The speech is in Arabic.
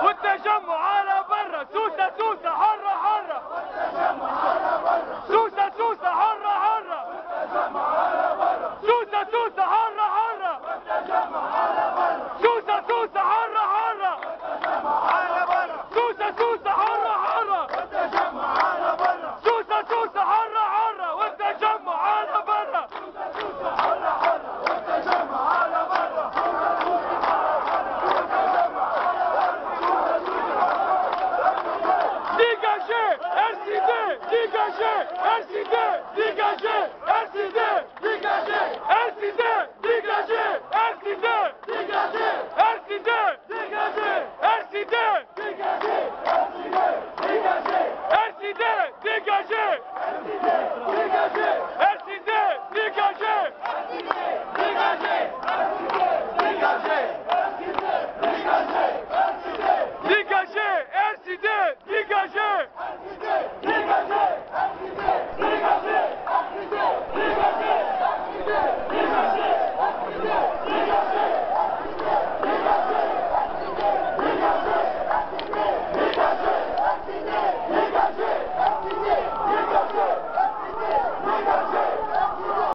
والتجمع على برا. سوسة سوسة حرة حرة. سوسة سوسة حرة حرة. سوسة سوسة حرة حرة. سوسة سوسة حرة حرة. سوسة سوسة حرة حرة. سوسة سوسة حرة حرة والتجمع على برا. Dégagez, RCD, dégagez, RCD, dégagez, RCD, dégagez, RCD, dégagez, RCD, dégagez, RCD, dégagez, RCD.